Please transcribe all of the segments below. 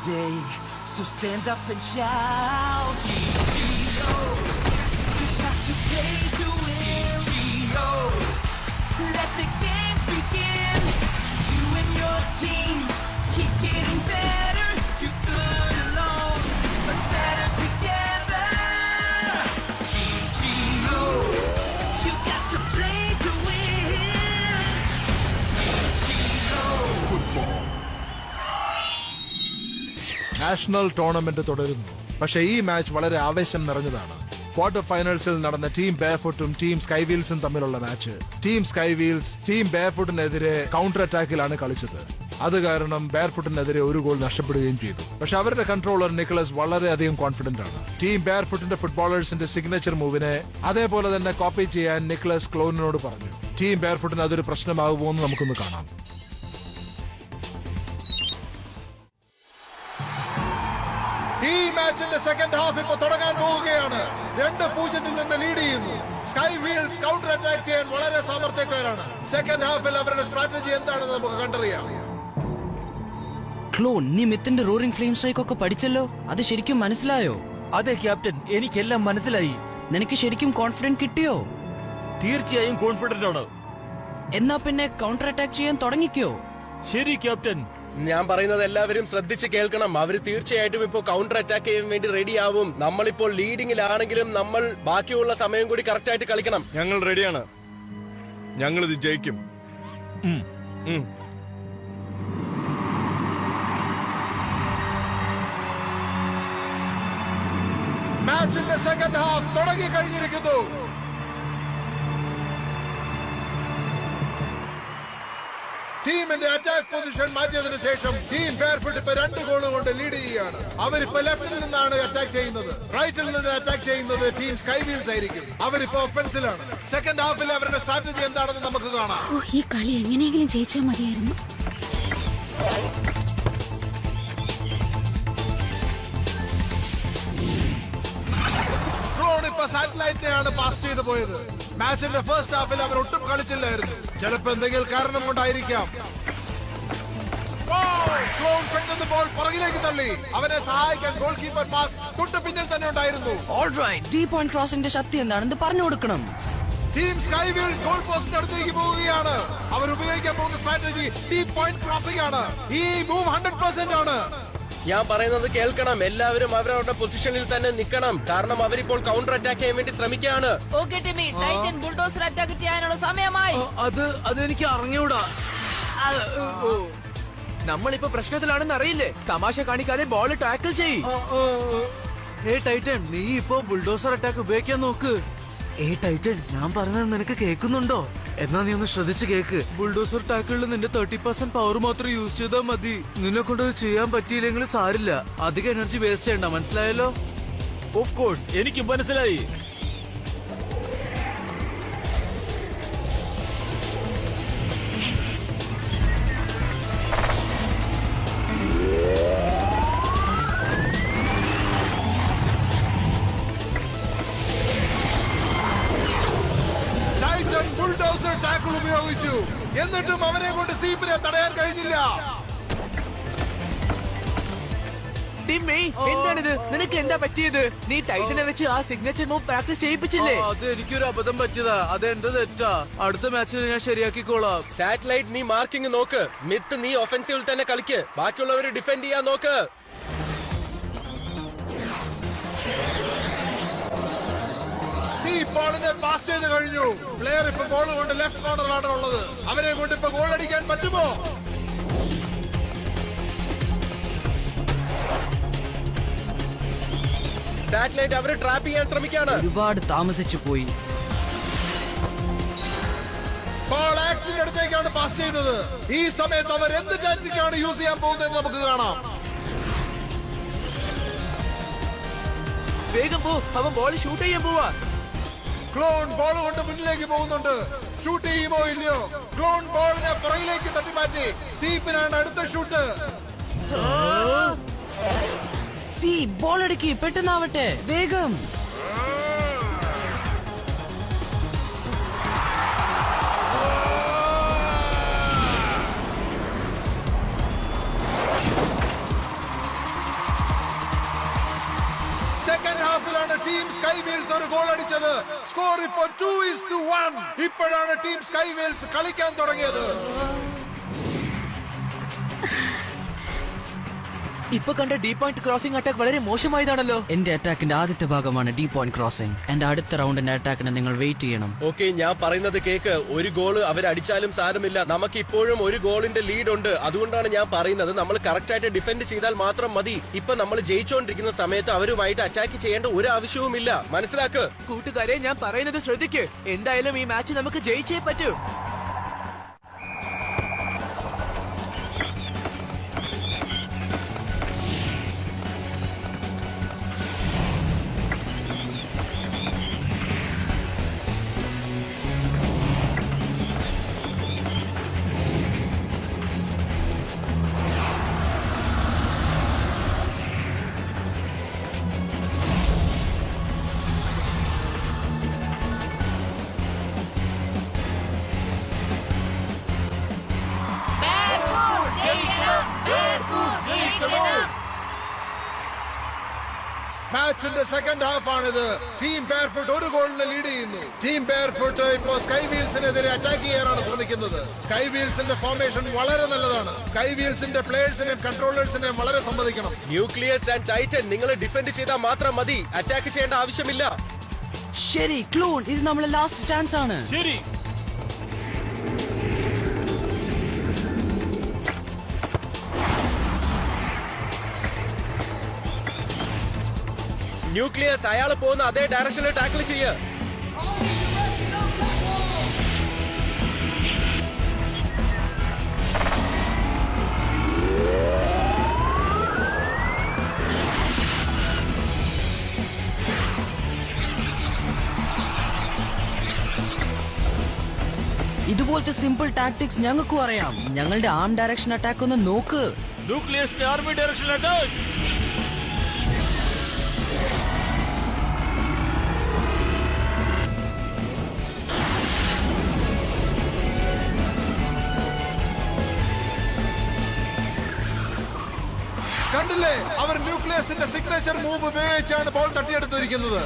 day, so stand up and shout. GGO, you got to play to win. GGO, let the game begin. You and your team keep getting better. You're good alone, but better together. GGO, you got to play to win. GGO. National tournament തുടരുന്നു. പക്ഷേ ഈ match വളരെ ആവേശം നിറഞ്ഞതാണ്. Quarter ഫൈനൽസിൽ നടന്ന team ബെയർഫുട്ടും team സ്കൈവീൽസും തമ്മിലുള്ള match team സ്കൈവീൽസ് team ബെയർഫുട്ടിനെതിരെ counter അറ്റാക്കിലാണ് കളിച്ചത്. അത് കാരണം ബെയർഫുട്ടിനെതിരെ ഒരു ഗോൾ നഷ്ടപ്പെടുകയും ചെയ്തു. പക്ഷെ അവരുടെ കൺട്രോളർ നിക്കലസ് വളരെയധികം കോൺഫിഡന്റ് ആണ്. ടീം ബെയർഫുട്ടിന്റെ ഫുട്ബോളേഴ്സിന്റെ സിഗ്നേച്ചർ മൂവിനെ അതേപോലെ തന്നെ കോപ്പി ചെയ്യാൻ നിക്കലസ് ക്ലോണിനോട് പറഞ്ഞു. ടീം ബെയർഫുട്ടിന് അതൊരു പ്രശ്നമാകുമോ എന്ന് നമുക്കൊന്ന് കാണാം. ഈ മാച്ചിന്റെ സെക്കൻഡ് ഹാഫ് ഇപ്പൊ തുടങ്ങാൻ പോവുകയാണ്. 2-0 നിന്ന് ലീഡ് ചെയ്യുന്നു. സ്കൈ വീൽസ് കൗണ്ടർ അറ്റാക്ക് ചെയ്യാൻ വളരെ സാമർത്ഥ്യക്കാരാണ്. സെക്കൻഡ് ഹാഫിൽ അവരുടെ സ്ട്രാറ്റജി എന്താണെന്ന് നമുക്ക് കണ്ടറിയാം. ക്ലോൺ, നീ മിത്തിന്റെ റോറിംഗ് ഫ്ലെയിം സ്ട്രൈക്ക് ഒക്കെ പഠിച്ചല്ലോ. അത് ശരിക്കും മനസ്സിലായോ? അതെ ക്യാപ്റ്റൻ, എനിക്കെല്ലാം മനസ്സിലായി. നിനക്ക് ശരിക്കും കോൺഫിഡൻസ് കിട്ടിയോ? തീർച്ചയായും കോൺഫിഡന്റ് ആണ്. എന്നാ പിന്നെ കൗണ്ടർ അറ്റാക്ക് ചെയ്യാൻ തുടങ്ങിക്കോ. ശരി ക്യാപ്റ്റൻ. ഞാൻ പറയുന്നത് എല്ലാവരും ശ്രദ്ധിച്ച് കേൾക്കണം. അവര് തീർച്ചയായിട്ടും ഇപ്പോ കൗണ്ടർ അറ്റാക്ക് ചെയ്യാൻ വേണ്ടി റെഡി ആവും. നമ്മളിപ്പോൾ ലീഡിംഗിലാണെങ്കിലും നമ്മൾ ബാക്കിയുള്ള സമയം കൂടി കറക്റ്റ് ആയിട്ട് കളിക്കണം. ഞങ്ങൾ റെഡിയാണ്. ഞങ്ങൾ ഇത് ജയിക്കും. മാച്ചിന്റെ സെക്കൻഡ് ഹാഫ് തുടങ്ങി കഴിഞ്ഞിരിക്കുന്നു. ടീമിന്റെ അറ്റാക്ക് പൊസിഷൻ മാറ്റിയതിനു ശേഷം ടീം ബെയർഫുട്ട് ഇപ്പൊ 2 ഗോൾ കൊണ്ട് ലീഡ് ചെയ്യുകയാണ്. അവരിപ്പോ ലെഫ്റ്റിൽ നിന്നാണ് അറ്റാക്ക് ചെയ്യുന്നത്. റൈറ്റിൽ നിന്ന് അറ്റാക്ക് ചെയ്യുന്നത് ടീം സ്കൈ വീൽസ് ആയിരിക്കും. അവരിപ്പോ ഒഫൻസിലാണ്. സെക്കൻഡ് ഹാഫിൽ അവരുടെ സ്ട്രാറ്റജി എന്താണെന്ന് നമുക്ക് കാണാം. ഈ കളി എങ്ങനെയെങ്കിലും ജയിച്ചാൽ മതിയായിരുന്നു. ഇപ്പൊ സാറ്റലൈറ്റിനെയാണ് പാസ് ചെയ്തു പോയത്. മാച്ചിന്റെ ഫസ്റ്റ് ഹാഫിൽ അവർ ഒട്ടും കളിച്ചില്ലായിരുന്നു. ചിലപ്പോ എന്തെങ്കിലും കാരണം കൊണ്ടായിരിക്കാം. പെട്ടെന്ന് ബോൾ പുറകിലേക്ക് തള്ളി. അവനെ സഹായിക്കാൻ ഗോൾ കീപ്പർ പാസ് തൊട്ട് പിന്നിൽ തന്നെ ഉണ്ടായിരുന്നു. ഡീ പോയിന്റ് ക്രോസിന്റെ ശക്തി എന്താണെന്ന് പറഞ്ഞു കൊടുക്കണം. ടീം സ്കൈ വീൽസ് ഗോൾ പോസ്റ്റിന് അടുത്തേക്ക് പോവുകയാണ്. അവർ ഉപയോഗിക്കാൻ പോകുന്ന സ്ട്രാറ്റജി ഡീപ് പോയിന്റ് ക്രോസിംഗ് ആണ്. ഈ മൂവ് 100% ആണ്. ഞാൻ പറയുന്നത് കേൾക്കണം. എല്ലാവരും അവരവരുടെ പൊസിഷനിൽ തന്നെ നിൽക്കണം. കാരണം അവരിപ്പോൾ കൗണ്ടർ അറ്റാക്ക് ചെയ്യാൻ വേണ്ടി ശ്രമിക്കുകയാണ്. ബുൾഡോസർ അറ്റാക്ക് ചെയ്യാനുള്ള സമയമായി. അത് എനിക്ക് അറിഞ്ഞൂടാ. നമ്മളിപ്പോ പ്രശ്നത്തിലാണെന്ന് അറിയില്ലേ? തമാശ കാണിക്കാതെ ബോൾ ടാക്കിൾ ചെയ്യ്. ടൈറ്റൻ, നീ ഇപ്പോ ബുൾഡോസർ അറ്റാക്ക് ഉപയോഗിക്കാൻ നോക്ക്. ടൈറ്റൻ, ഞാൻ പറഞ്ഞത് നിനക്ക് കേൾക്കുന്നുണ്ടോ? എന്നാ നീ ഒന്ന് ശ്രദ്ധിച്ച് കേക്ക്. ബുൾഡോസർ ടാക്കിളിൽ നിന്റെ 30% പവർ മാത്രം യൂസ് ചെയ്താൽ മതി. നിന്നെ കൊണ്ട് അത് ചെയ്യാൻ പറ്റിയില്ലെങ്കിൽ സാരില്ല. അധികം എനർജി വേസ്റ്റ് ചെയ്യണ്ട. മനസ്സിലായല്ലോ? ഓഫ് കോഴ്സ്, എനിക്ക് മനസ്സിലായി. ബുൾഡോസർ ടാക്കിൾ ഉപയോഗിച്ചു. എന്നിട്ടും അവനെ കൊണ്ട് സീപ്പിനെ തടയാൻ കഴിഞ്ഞില്ല. എന്താണിത്? നിനക്ക് എന്താ പറ്റിയത്? നീ ടൈറ്റനെ വെച്ച് ആ സിഗ്നേച്ചർ മൂവ് പ്രാക്ടീസ് ചെയ്യിപ്പിച്ചില്ലേ? അത് എനിക്കൊരു അബദ്ധം പറ്റിയതാ. അത് എന്റെ തെറ്റാ. അടുത്ത മാച്ചിൽ ഞാൻ ശരിയാക്കിക്കോളാം. സാറ്റലൈറ്റ്, നീ മാർക്കിംഗ് നോക്ക്. മിത്ത്, നീ ഒഫൻസീവിൽ തന്നെ കളിക്ക്. ബാക്കിയുള്ളവർ ഡിഫെൻഡ് ചെയ്യാൻ നോക്ക്. ബോളിനെ പാസ് ചെയ്ത് കഴിഞ്ഞു. പ്ലെയർ ഇപ്പൊ ബോൾ കൊണ്ട് ലെഫ്റ്റ് കോർണറിലാണ് ഉള്ളത്. അവരെ കൊണ്ട് ഇപ്പൊ ഗോൾ അടിക്കാൻ പറ്റുമോ? സാറ്റലൈറ്റ് അവരെ ട്രാപ്പ് ചെയ്യാൻ ശ്രമിക്കുകയാണ്. ഒരുപാട് താമസിച്ചു പോയി. ബോൾ ആക്സിന്റെ അടുത്തേക്കാണ് പാസ് ചെയ്തത്. ഈ സമയത്ത് അവർ എന്ത് ടാക്ടിക്കാണ് യൂസ് ചെയ്യാൻ പോകുന്നതെന്ന് നമുക്ക് കാണാം. വേഗം പോ, അവൻ ബോൾ ഷൂട്ട് ചെയ്യാൻ പോവാ. ക്ലോൺ ബോൾ കൊണ്ട് മുന്നിലേക്ക് പോകുന്നുണ്ട്. ഷൂട്ട് ചെയ്യുമോ ഇല്ലയോ? ക്ലോൺ ബോളിനെ പുറകിലേക്ക് തട്ടിമാറ്റി. സീപ്പിനാണ് അടുത്ത ഷൂട്ട്. ബോൾ അടിക്ക്, പെട്ടെന്നാവട്ടെ, വേഗം. ടീം സ്കൈ വീൽസ് ഒരു ഗോൾ അടിച്ചത്. സ്കോർ ഇപ്പോൾ 2-1. ഇപ്പോഴാണ് ടീം സ്കൈ വീൽസ് കളിക്കാൻ തുടങ്ങിയത്. ഇപ്പൊ കണ്ട ഡീ പോയിന്റ് ക്രോസിംഗ് അറ്റാക്ക് വളരെ മോശമായതാണല്ലോ. എന്റെ അറ്റാക്കിന്റെ ആദ്യത്തെ ഭാഗമാണ് ഡീ പോയിന്റ് ക്രോസിംഗ്. എന്റെ അടുത്ത റൗണ്ടിന്റെ അറ്റാക്കിന് നിങ്ങൾ വെയിറ്റ് ചെയ്യണം. ഓക്കെ, ഞാൻ പറയുന്നത് കേക്ക്. ഒരു ഗോള് അവരടിച്ചാലും സാരമില്ല, നമുക്ക് ഇപ്പോഴും ഒരു ഗോളിന്റെ ലീഡ് ഉണ്ട്. അതുകൊണ്ടാണ് ഞാൻ പറയുന്നത് നമ്മൾ കറക്റ്റ് ആയിട്ട് ഡിഫെൻഡ് ചെയ്താൽ മാത്രം മതി. ഇപ്പൊ നമ്മൾ ജയിച്ചുകൊണ്ടിരിക്കുന്ന സമയത്ത് അവരുമായിട്ട് അറ്റാക്ക് ചെയ്യേണ്ട ഒരു ആവശ്യവുമില്ല. മനസ്സിലാക്ക് കൂട്ടുകാരെ, ഞാൻ പറയുന്നത് ശ്രദ്ധിക്ക്. എന്തായാലും ഈ മാച്ച് നമുക്ക് ജയിച്ചേ പറ്റൂ. മാച്ചിന്റെ സെക്കൻഡ് ഹാഫ് ആണിത്. ടീം ബെയർഫുട്ട് ഒരു ഗോളിന് ലീഡ് ചെയ്യുന്നു. ടീം ബെയർഫുട്ട് ഇപ്പോൾ സ്കൈ വീൽസിനെതിരെ അറ്റാക്ക് ചെയ്യാനാണ് ശ്രമിക്കുന്നത്. സ്കൈ വീൽസിന്റെ ഫോർമേഷൻ വളരെ നല്ലതാണ്. സ്കൈ വീൽസിന്റെ പ്ലേയേഴ്സിനെയും കൺട്രോളേഴ്സിനെയും വളരെ സമ്മതിക്കണം. ന്യൂക്ലിയസ് ആൻഡ് ടൈറ്റൻ, നിങ്ങൾ ഡിഫെൻഡ് ചെയ്താൽ മാത്രം മതി, അറ്റാക്ക് ചെയ്യേണ്ട ആവശ്യമില്ല. ശരി ക്ലൂൺ, ഇത് നമ്മളെ ലാസ്റ്റ് ചാൻസ് ആണ്. ശരി, ന്യൂക്ലിയസ് അയാൾ പോകുന്ന അതേ ഡയറക്ഷനിൽ ടാക്കിൾ ചെയ്യുക. ഇതുപോലത്തെ സിമ്പിൾ ടാക്ടിക്സ് ഞങ്ങൾക്കും അറിയാം. ഞങ്ങളുടെ ആം ഡയറക്ഷൻ അറ്റാക്ക് ഒന്ന് നോക്ക്. Nucleus army direction attack. കണ്ടില്ലേ, അവർ ന്യൂക്ലിയസിന്റെ സിഗ്നേച്ചർ മൂവ് ഉപയോഗിച്ചാണ് ബോൾ തട്ടിയെടുത്തിരിക്കുന്നത്.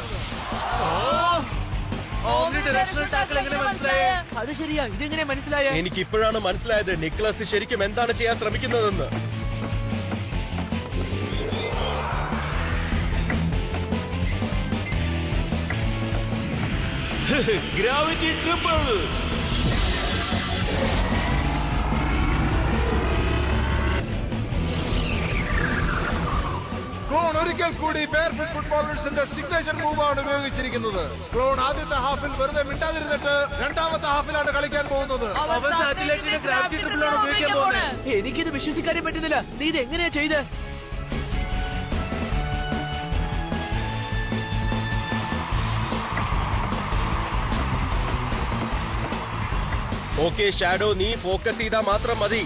അത് ശരിയാ, ഇതെങ്ങനെ മനസ്സിലായ? എനിക്ക് ഇപ്പോഴാണ് മനസ്സിലായത് നിക്ലസ് ശരിക്കും എന്താണ് ചെയ്യാൻ ശ്രമിക്കുന്നതെന്ന്. Gravity triple. ക്ലോൺ ഒരിക്കൽ കൂടി ബെയർഫുട്ട് ഫുട്ബോളേഴ്സിന്റെ സിഗ്നേച്ചർ മൂവ് ആണ് ഉപയോഗിച്ചിരിക്കുന്നത്. ക്ലോൺ ആദ്യത്തെ ഹാഫിൽ വെറുതെ മിണ്ടാതിരുന്നിട്ട് രണ്ടാമത്തെ ഹാഫിലാണ് കളിക്കാൻ പോകുന്നത്. എനിക്കിത് വിശ്വസിക്കാനേ പറ്റുന്നില്ല. നീ ഇത് എങ്ങനെയാ ചെയ്ത്? ഓക്കെ ഷാഡോ, നീ ഫോക്കസ് ചെയ്താൽ മാത്രം മതി.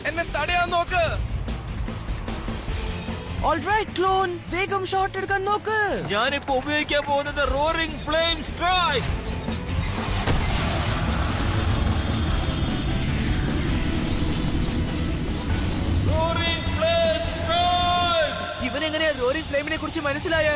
എന്നെ തടയാൻ നോക്ക്. ഓൾറൈറ്റ് ക്ലോൺ, വേഗം ഷോട്ട് എടുക്കാൻ നോക്ക്. ഞാനിപ്പോ ഉപയോഗിക്കാൻ പോകുന്നത് റോറിംഗ് ഫ്ലെയിം സ്ട്രൈക്ക്. ഇവനെങ്ങനെയാ റോറിംഗ് ഫ്ലെയിമിനെ കുറിച്ച് മനസ്സിലായ?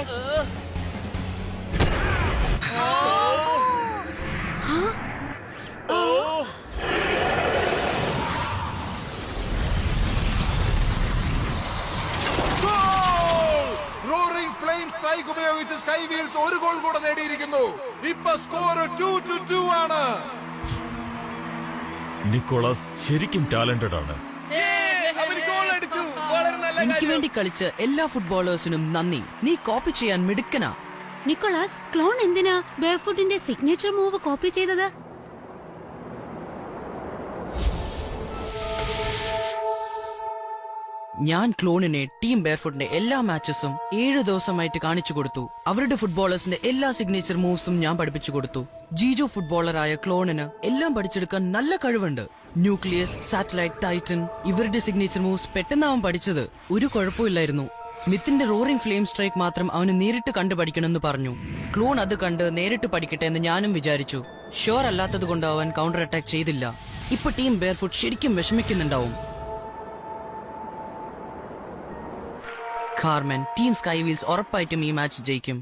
റോറിംഗ് ഫ്ലെയിം സ്ട്രൈക്ക് ഉപയോഗിച്ച് സ്കൈ വീൽസ് ഒരു ഗോൾ കൂടെ നേടിയിരിക്കുന്നു. ഇപ്പൊ സ്കോർ 2-2 ആണ്. നിക്കോളാസ് ശരിക്കും ടാലന്റഡ് ആണ്. എനിക്ക് വേണ്ടി കളിച്ച എല്ലാ ഫുട്ബോളേഴ്സിനും നന്ദി. നീ കോപ്പി ചെയ്യാൻ മിടുക്കനാ. നിക്കോളാസ്, ക്ലോൺ എന്തിനാ ബെയർഫുട്ടിന്റെ സിഗ്നേച്ചർ മൂവ് കോപ്പി ചെയ്തത്? ഞാൻ ക്ലോണിനെ ടീം ബെയർഫുട്ടിന്റെ എല്ലാ മാച്ചസും 7 ദിവസമായിട്ട് കാണിച്ചു കൊടുത്തു. അവരുടെ ഫുട്ബോളേഴ്സിന്റെ എല്ലാ സിഗ്നേച്ചർ മൂവ്സും ഞാൻ പഠിപ്പിച്ചു കൊടുത്തു. ജീജോ ഫുട്ബോളറായ ക്ലോണിന് എല്ലാം പഠിച്ചെടുക്കാൻ നല്ല കഴിവുണ്ട്. ന്യൂക്ലിയസ്, സാറ്റലൈറ്റ്, ടൈറ്റൻ, ഇവരുടെ സിഗ്നേച്ചർ മൂവ്സ് പെട്ടെന്ന് അവൻ പഠിച്ചത്. ഒരു കുഴപ്പമില്ലായിരുന്നു. മിത്തിന്റെ റോറിംഗ് ഫ്ലെയിം സ്ട്രൈക്ക് മാത്രം അവന് നേരിട്ട് കണ്ടു പഠിക്കണമെന്ന് പറഞ്ഞു. ക്ലോൺ അത് കണ്ട് നേരിട്ട് പഠിക്കട്ടെ എന്ന് ഞാനും വിചാരിച്ചു. ഷുവർ അല്ലാത്തത് കൊണ്ട് അവൻ കൗണ്ടർ അറ്റാക്ക് ചെയ്തില്ല. ഇപ്പൊ ടീം ബെയർഫുട്ട് ശരിക്കും വിഷമിക്കുന്നുണ്ടാവും. കാർമൻ, ടീം സ്കൈ വീൽസ് ഉറപ്പായിട്ടും ഈ മാച്ച് ജയിക്കും.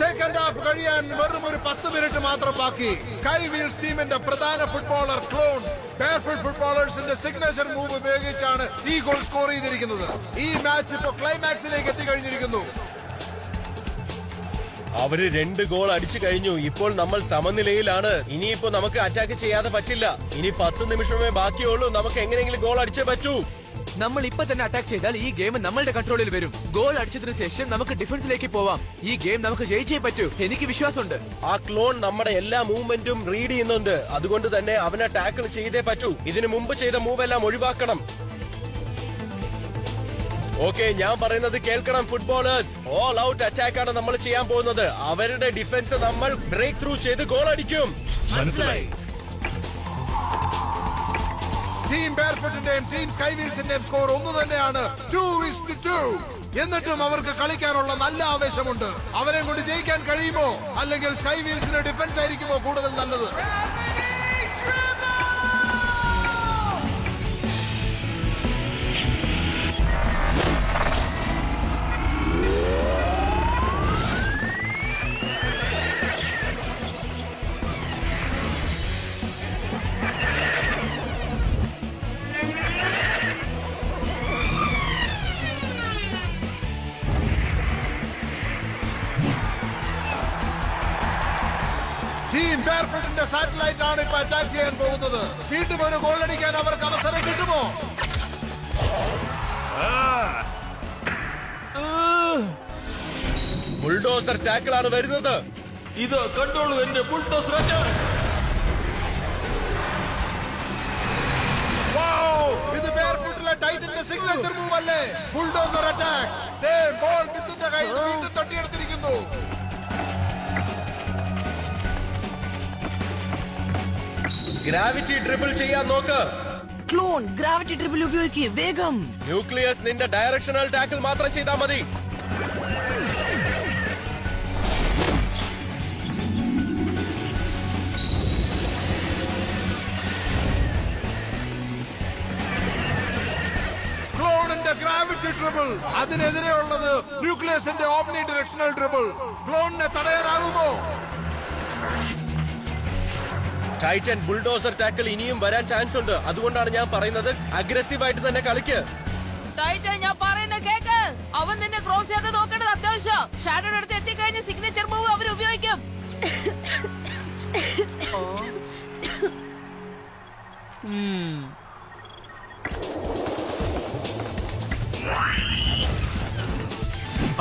സെക്കൻഡ് ഹാഫ് കഴിയാൻ വെറും ഒരു 10 മിനിറ്റ് മാത്രം ബാക്കി. സ്കൈ വീൽസ് ടീമിന്റെ പ്രധാന footballer clone barefoot ഫുട്ബോളേഴ്സിന്റെ signature move ഉപയോഗിച്ചാണ് ഈ ഗോൾ സ്കോർ ചെയ്തിരിക്കുന്നത്. ഈ മാച്ച് ഇപ്പോൾ ക്ലൈമാക്സിലേക്ക് എത്തിക്കഴിഞ്ഞിരിക്കുന്നു. അവര് 2 ഗോൾ അടിച്ചു കഴിഞ്ഞു. ഇപ്പോൾ നമ്മൾ സമനിലയിലാണ്. ഇനിയിപ്പോ നമുക്ക് അറ്റാക്ക് ചെയ്യാതെ പറ്റില്ല. ഇനി 10 നിമിഷമേ ബാക്കിയുള്ളൂ. നമുക്ക് എങ്ങനെയെങ്കിലും ഗോൾ അടിച്ചേ പറ്റൂ. നമ്മൾ ഇപ്പൊ തന്നെ അറ്റാക്ക് ചെയ്താൽ ഈ ഗെയിം നമ്മളുടെ കൺട്രോളിൽ വരും. ഗോൾ അടിച്ചതിനു ശേഷം നമുക്ക് ഡിഫൻസിലേക്ക് പോവാം. ഈ ഗെയിം നമുക്ക് ജയിച്ചേ പറ്റൂ. എനിക്ക് വിശ്വാസമുണ്ട്. ആ ക്ലോൺ നമ്മുടെ എല്ലാ മൂവ്മെന്റും റീഡ് ചെയ്യുന്നുണ്ട്. അതുകൊണ്ട് തന്നെ അവനെ ടാക്കിൾ ചെയ്തേ പറ്റൂ. ഇതിനു മുമ്പ് ചെയ്ത മൂവ് എല്ലാം ഒഴിവാക്കണം. ഓക്കെ, ഞാൻ പറയുന്നത് കേൾക്കണം ഫുട്ബോളേഴ്സ്. ഓൾ ഔട്ട് അറ്റാക്ക് ആണ് നമ്മൾ ചെയ്യാൻ പോകുന്നത്. അവരുടെ ഡിഫൻസ് നമ്മൾ ബ്രേക്ക് ത്രൂ ചെയ്ത് ഗോൾ അടിക്കും. മനസ്സിലായി. ടീം ബെയർഫുട്ടിന്റെയും ടീം സ്കൈ വീൽസിന്റെയും സ്കോർ ഒന്ന് തന്നെയാണ്, 2-2. എന്നിട്ടും അവർക്ക് കളിക്കാനുള്ള നല്ല ആവേശമുണ്ട്. അവരെ കൊണ്ട് ജയിക്കാൻ കഴിയുമോ, അല്ലെങ്കിൽ സ്കൈ വീൽസിന്റെ ഡിഫൻസ് ആയിരിക്കുമോ കൂടുതൽ നല്ലത്? ടീം ബെയർഫുട്ടിന്റെ സാറ്റലൈറ്റ് ആണ് ഇപ്പൊ അറ്റാക്ക് ചെയ്യാൻ പോകുന്നത്. വീണ്ടും ഒരു ഗോൾ അടിക്കാൻ അവർക്ക് അവസരം കിട്ടുമോ? ബുൾഡോസർ ടാക്കിൾ ആണ് വരുന്നത്. ഇത് കണ്ടോളൂ എന്റെ ബുൾഡോസർ അറ്റാക്ക്. ഇത് ബെയർഫുട്ടിലെ ടൈറ്റന്റെ സിഗ്നേച്ചർ മൂവ് അല്ലേ? Bulldozer attack. ബോൾ ബിന്ദുന്റെ കയ്യിൽ വീണ്ടും തട്ടിയെടുത്തിരിക്കുന്നു. ഗ്രാവിറ്റി ഡ്രിബിൾ ചെയ്യാൻ നോക്ക്. ക്ലോൺ ഗ്രാവിറ്റി ട്രിപ്പിൾ ഉപയോഗിക്കുക വേഗം. ന്യൂക്ലിയസ് നിന്റെ ഡയറക്ഷണൽ ടാക്കിൾ മാത്രം ചെയ്താൽ മതി. ക്ലോണിന്റെ ഗ്രാവിറ്റി ട്രിബിൾ, അതിനെതിരെയുള്ളത് ന്യൂക്ലിയസിന്റെ ഓംനി ഡയറക്ഷണൽ ട്രിബിൾ. ക്ലോണിനെ തടയാനാകുമോ? ടൈറ്റൻ ബുൾഡോസർ ടാക്കിൾ ഇനിയും വരാൻ ചാൻസ് ഉണ്ട്. അതുകൊണ്ടാണ് ഞാൻ പറയുന്നത് അഗ്രസീവായിട്ട് തന്നെ കളിക്ക്. ടൈറ്റൻ, ഞാൻ പറയുന്ന കേക്ക്. അവൻ നിന്നെ ക്രോസ് ചെയ്ത് നോക്കേണ്ടത് അത്യാവശ്യം. ഷാഡോയുടെ അടുത്ത് എത്തിക്കഴിഞ്ഞ് സിഗ്നേച്ചർ മൂവ് അവർ ഉപയോഗിക്കും.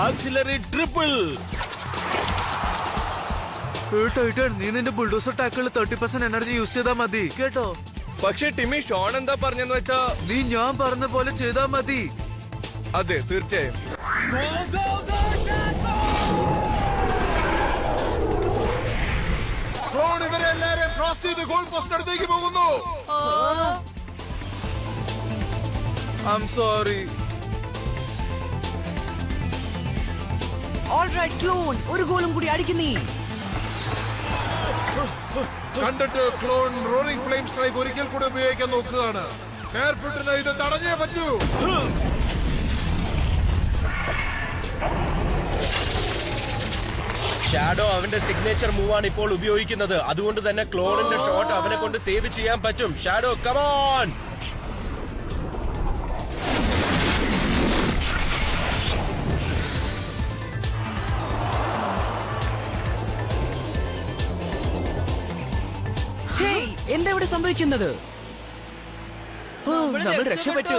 Axillary triple. ടൈറ്റൻ, നീ നിന്റെ ബുൾഡോസർ ടാക്കിളിൽ 30% എനർജി യൂസ് ചെയ്താൽ മതി കേട്ടോ. പക്ഷേ ടിമ്മി, ഷോൺ എന്താ പറഞ്ഞെന്ന് വെച്ചാ നീ ഞാൻ പറഞ്ഞ പോലെ ചെയ്താൽ മതി. അതെ, തീർച്ചയായും. ക്ലോൺ ഇവരെ എല്ലാവരെയും ക്രോസ് ചെയ്ത് ഗോൾ പോസ്റ്റ് അടുത്തേക്ക് പോകുന്നു. I am sorry. Alright clone, ഒരു ഗോളും കൂടി അടിക്കുന്നീ. കണ്ടിട്ട് ക്ലോൺ റോറിംഗ് ഫ്ലെയിം സ്ട്രൈക്ക് ഒരിക്കൽ കൂടി ഉപയോഗിക്കാൻ നോക്കുകയാണ്. ബെയർഫുട്ടിന് ഇത് തടഞ്ഞേ പറ്റൂ. ഷാഡോ അവന്റെ സിഗ്നേച്ചർ മൂവാണ് ഇപ്പോൾ ഉപയോഗിക്കുന്നത്. അതുകൊണ്ട് തന്നെ ക്ലോണിന്റെ ഷോട്ട് അവനെ കൊണ്ട് സേവ് ചെയ്യാൻ പറ്റും. Shadow, come on. എന്താ ഇവിടെ സംഭവിക്കുന്നത്? നമ്മൾ രക്ഷപ്പെട്ടു.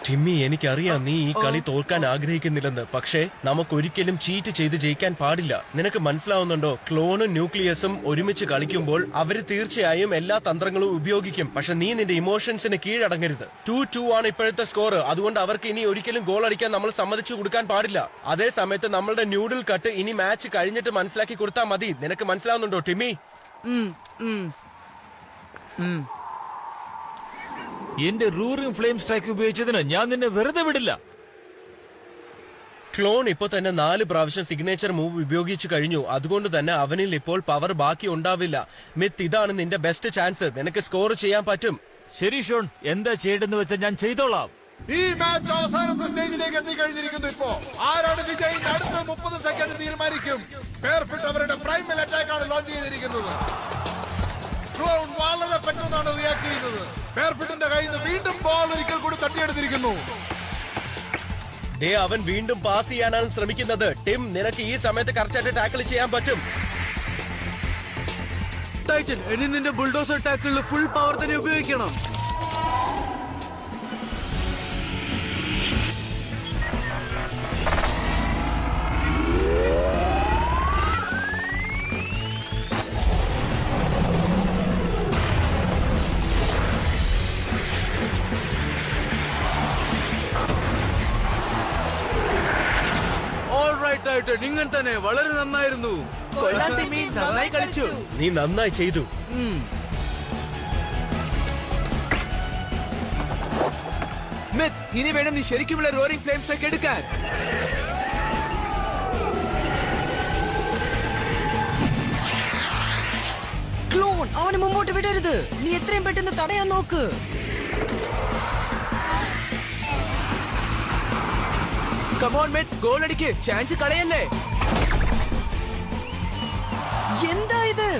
ടിമ്മി, എനിക്കറിയാം നീ ഈ കളി തോൽക്കാൻ ആഗ്രഹിക്കുന്നില്ലെന്ന്. പക്ഷേ നമുക്കൊരിക്കലും ചീറ്റ് ചെയ്ത് ജയിക്കാൻ പാടില്ല. നിനക്ക് മനസ്സിലാവുന്നുണ്ടോ? ക്ലോണും ന്യൂക്ലിയസും ഒരുമിച്ച് കളിക്കുമ്പോൾ അവര് തീർച്ചയായും എല്ലാ തന്ത്രങ്ങളും ഉപയോഗിക്കും. പക്ഷെ നീ നിന്റെ ഇമോഷൻസിന് കീഴടങ്ങരുത്. 2-2 ആണ് ഇപ്പോഴത്തെ സ്കോർ. അതുകൊണ്ട് അവർക്ക് ഇനി ഒരിക്കലും ഗോൾ അടിക്കാൻ നമ്മൾ സമ്മതിച്ചു കൊടുക്കാൻ പാടില്ല. അതേ സമയത്ത് നമ്മളുടെ ന്യൂഡിൽ കട്ട് ഇനി മാച്ച് കഴിഞ്ഞിട്ട് മനസ്സിലാക്കി കൊടുത്താൽ മതി. നിനക്ക് മനസ്സിലാവുന്നുണ്ടോ ടിമ്മി? എന്റെ റൂറിംഗ് ഫ്ലെയിം സ്ട്രൈക്ക് ഉപയോഗിച്ചതിന് ഞാൻ നിന്നെ വെറുതെ വിടില്ല. ക്ലോൺ ഇപ്പൊ തന്നെ 4 പ്രാവശ്യം സിഗ്നേച്ചർ മൂവ് ഉപയോഗിച്ചു കഴിഞ്ഞു. അതുകൊണ്ട് തന്നെ അവനിൽ ഇപ്പോൾ പവർ ബാക്കി ഉണ്ടാവില്ല. മിത്ത്, ഇതാണ് നിന്റെ ബെസ്റ്റ് ചാൻസ്. നിനക്ക് സ്കോർ ചെയ്യാൻ പറ്റും. ശരി ഷോൺ, എന്താ ചെയ്യേണ്ടെന്ന് വെച്ചാൽ ഞാൻ ചെയ്തോളാം. ഈ മാച്ച് അവസാനത്തെ സ്റ്റേജിലേക്ക് എത്തിക്കഴിഞ്ഞിരിക്കുന്നു. ഇപ്പോ ആരാണ് വിജയി? അടുത്ത 30 സെക്കൻഡ് തീരുമാനിക്കും. ബെയർഫുട്ട് അവരുടെ പ്രൈമൽ അറ്റാക്ക് ആണ് ലോഞ്ച് ചെയ്തിരിക്കുന്നത്. ക്ലോൺ വളരെ പെട്ടെന്നാണ് റിയാക്ട് ചെയ്യുന്നത്. ബെയർഫുട്ടിന്റെ കയ്യിൽ നിന്ന് വീണ്ടും ബോൾ ഒരിക്കൽ കൂടി തട്ടിയെടുത്തിരിക്കുന്നു. അവൻ വീണ്ടും പാസ് ചെയ്യാനാണ് ശ്രമിക്കുന്നത്. ടിം, നിനക്ക് ഈ സമയത്ത് കറക്റ്റായിട്ട് ടാക്കിൾ ചെയ്യാൻ പറ്റും. ടൈറ്റൻ, ഇനി നിന്റെ ബുൾഡോസർ ടാക്കിളിൽ ഫുൾ പവർ തന്നെ ഉപയോഗിക്കണം. ടൈറ്റൻ, ഇങ്ങനെ തന്നെ വളരെ നന്നായിരുന്നു. നന്നായി കളിച്ചു. നീ നന്നായി ചെയ്തു. ഇനി വേണം നീ ശരിക്കുമുള്ള റോറിംഗ് ഫ്ലെയിം സ്ട്രൈക്ക് എടുക്കാൻ. ക്ലോൺ, അവന് മുമ്പോട്ട് വിടരുത്. നീ എത്രയും പെട്ടെന്ന് തടയാൻ നോക്ക്. കമോൺ മെറ്റ്, ഗോൾ അടിക്ക്. ചാൻസ് കളയല്ലേ. എന്താ ഇത്?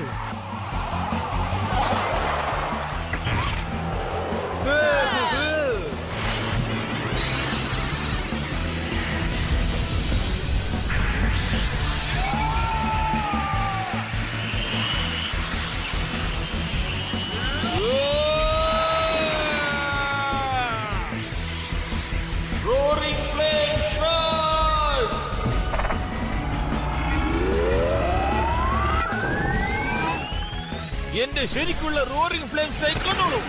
Roaring flame strike. എന്റെ ശരിക്കുള്ള റോറിംഗ് ഫ്ലെയിം സ്ട്രൈക്ക് കണ്ടോളൂ.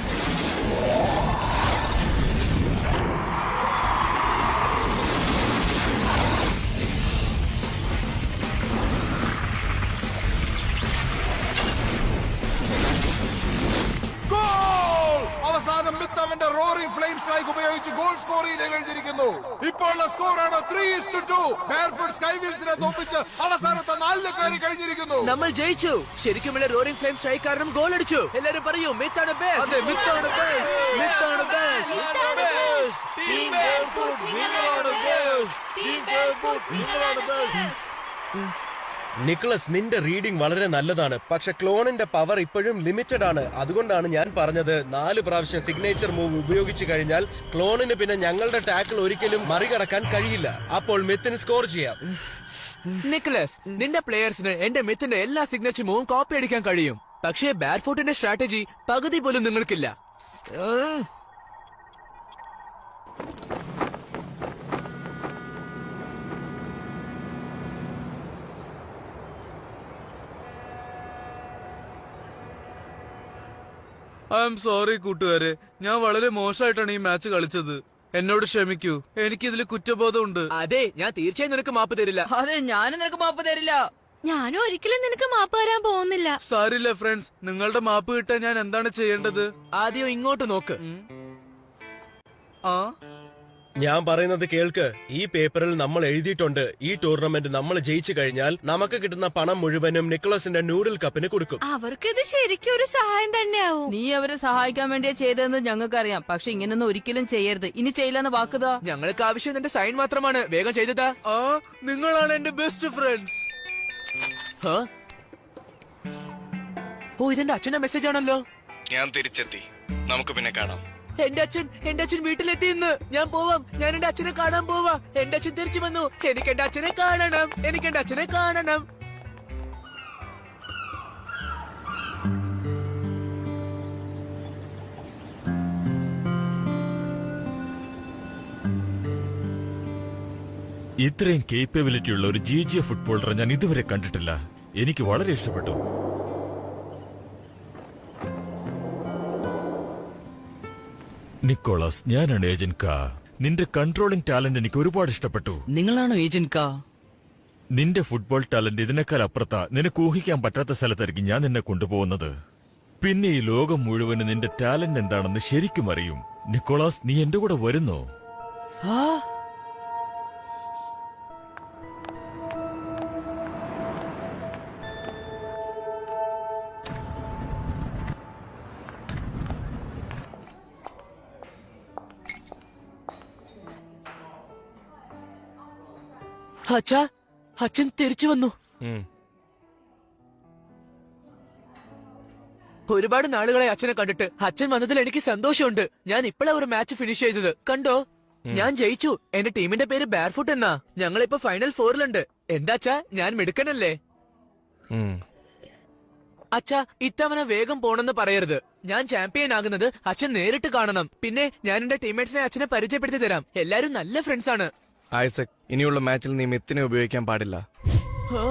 അവസാനം മിത്ത് അവന്റെ റോറിംഗ് ഫ്ലെയിം സ്ട്രൈക്ക് ഉപയോഗിച്ച് ഗോൾ സ്കോർ ചെയ്ത് കഴിഞ്ഞിരിക്കുന്നു. ഇപ്പോഴുള്ള സ്കോറാണ് 3-2. ബെയർഫുട്ട് സ്കൈവീൽസിനെ തോപ്പിച്ച് അവസാനത്തെ 4 കയറി കഴിഞ്ഞിരിക്കുന്നു. നമ്മൾ ജയിച്ചു. ശരിക്കുമുള്ള റോറിംഗ് ഫ്ലെയിം സ്ട്രൈക്ക് കാരണം ഗോൾ അടിച്ചു. എല്ലാരും പറയൂ, മിത്താണ് best. മിത്താണ് best. മിത്താണ് best. Team barefoot നിങ്ങളാണ് ബെസ്റ്റ്. ടീം ബെയർഫുട്ട് നിങ്ങളാണ് ബെസ്റ്റ്. നിക്കോളസ്, നിന്റെ റീഡിംഗ് വളരെ നല്ലതാണ്. പക്ഷെ ക്ലോണിന്റെ പവർ ഇപ്പോഴും ലിമിറ്റഡ് ആണ്. അതുകൊണ്ടാണ് ഞാൻ പറഞ്ഞത് 4 പ്രാവശ്യം സിഗ്നേച്ചർ മൂവ് ഉപയോഗിച്ചു കഴിഞ്ഞാൽ ക്ലോണിന് പിന്നെ ഞങ്ങളുടെ ടാക്കിൾ ഒരിക്കലും മറികടക്കാൻ കഴിയില്ല. അപ്പോൾ മിത്തിന് സ്കോർ ചെയ്യാം. നിക്കോളസ്, നിന്റെ പ്ലേയേഴ്സിന് എന്റെ മിത്തിന്റെ എല്ലാ സിഗ്നേച്ചർ മൂവും കോപ്പി അടിക്കാൻ കഴിയും. പക്ഷേ ബെയർഫുട്ടിന്റെ സ്ട്രാറ്റജി പകുതി പോലും നിങ്ങൾക്കില്ല. ഐ എം സോറി കൂട്ടുകാരെ, ഞാൻ വളരെ മോശമായിട്ടാണ് ഈ മാച്ച് കളിച്ചത്. എന്നോട് ക്ഷമിക്കൂ. എനിക്കിതിൽ കുറ്റബോധമുണ്ട്. അതെ, ഞാൻ തീർച്ചയായും നിനക്ക് മാപ്പ് തരില്ല. അതെ, ഞാനും നിനക്ക് മാപ്പ് തരില്ല. ഞാനും ഒരിക്കലും നിനക്ക് മാപ്പ് തരാൻ പോകുന്നില്ല. സാരില്ല ഫ്രണ്ട്സ്, നിങ്ങളുടെ മാപ്പ് കിട്ടാൻ ഞാൻ എന്താണ് ചെയ്യേണ്ടത്? ആദ്യം ഇങ്ങോട്ട് നോക്ക്. ഞാൻ പറയുന്നത് കേൾക്ക്. ഈ പേപ്പറിൽ നമ്മൾ എഴുതിയിട്ടുണ്ട്, ഈ ടൂർണമെന്റ് നമ്മൾ ജയിച്ചു കഴിഞ്ഞാൽ നമുക്ക് കിട്ടുന്ന പണം മുഴുവനും നിക്കോളസിന്റെ നൂഡിൽ കപ്പിന് കൊടുക്കും. അവർക്കിത് ശരിക്കും ഒരു സഹായം തന്നെയാവും. നീ അവരെ സഹായിക്കാൻ വേണ്ടിയാ ചെയ്തതെന്ന് ഞങ്ങൾക്കറിയാം. പക്ഷെ ഇങ്ങനൊന്നും ഒരിക്കലും ചെയ്യരുത്. ഇനി ചെയ്യില്ലെന്ന് വാക്കുതാ. ഞങ്ങൾക്ക് ആവശ്യം നിന്റെ സൈൻ മാത്രമാണ്. വേഗം ചെയ്തതാ. നിങ്ങളാണ് എന്റെ ബെസ്റ്റ് ഫ്രണ്ട്സ്. ഓ, ഇതെന്റെ അച്ഛന്റെ മെസ്സേജ് ആണല്ലോ. ഞാൻ തിരിച്ചെത്തി. നമുക്ക് പിന്നെ കാണാം. എന്റെ അച്ഛൻ വീട്ടിലെത്തി ഇന്ന്. ഞാൻ പോവാം. ഞാൻ എന്റെ അച്ഛനെ കാണാൻ പോവാ. എന്റെ അച്ഛൻ തിരിച്ചു വന്നു. എനിക്ക് എന്റെ അച്ഛനെ കാണണം. എനിക്ക് എന്റെ അച്ഛനെ കാണണം. ഇത്രയും കേപ്പബിലിറ്റി ഉള്ള ഒരു GG ഫുട്ബോളറെ ഞാൻ ഇതുവരെ കണ്ടിട്ടില്ല. എനിക്ക് വളരെ ഇഷ്ടപ്പെട്ടു. നിക്കോളസ്, ഞാനാണ് ഏജന്റ് കാ. നിന്റെ കൺട്രോളിംഗ് ടാലന്റ് എനിക്ക് ഒരുപാട് ഇഷ്ടപ്പെട്ടു. നിങ്ങളാണോ ഏജന്റ് കാ? നിന്റെ ഫുട്ബോൾ ടാലന്റ് ഇതിനേക്കാൾ അപ്പുറത്താ. നിനക്ക് ഊഹിക്കാൻ പറ്റാത്ത സ്ഥലത്തായിരിക്കും ഞാൻ നിന്നെ കൊണ്ടുപോകുന്നത്. പിന്നെ ഈ ലോകം മുഴുവന് നിന്റെ ടാലന്റ് എന്താണെന്ന് ശരിക്കും അറിയും. നിക്കോളാസ്, നീ എന്റെ കൂടെ വരുന്നോ? ആ അച്ഛാ, അച്ഛൻ തിരിച്ചു വന്നു. ഒരുപാട് നാളുകളെ അച്ഛനെ കണ്ടിട്ട്. അച്ഛൻ വന്നതിൽ എനിക്ക് സന്തോഷമുണ്ട്. ഞാൻ ഇപ്പോഴാ ഒരു മാച്ച് ഫിനിഷ് ചെയ്തത്. കണ്ടോ, ഞാൻ ജയിച്ചു. എന്റെ ടീമിന്റെ പേര് ബെയർഫുട്ട് എന്നാ. ഞങ്ങളിപ്പോ ഫൈനൽ 4-ലുണ്ട്. എന്താച്ചാ, ഞാൻ മിടുക്കനല്ലേ? അച്ഛാ, ഇത്തവണ വേഗം പോണെന്ന് പറയരുത്. ഞാൻ ചാമ്പ്യൻ ആകുന്നത് അച്ഛൻ നേരിട്ട് കാണണം. പിന്നെ ഞാൻ എന്റെ ടീംമേറ്റ്സിനെ അച്ഛനെ പരിചയപ്പെടുത്തി തരാം. എല്ലാരും നല്ല ഫ്രണ്ട്സ് ആണ്. ഐസക്, ഇനിയുള്ള മാച്ചിൽ നീ മിത്തിനെ ഉപയോഗിക്കാൻ പാടില്ല. ആ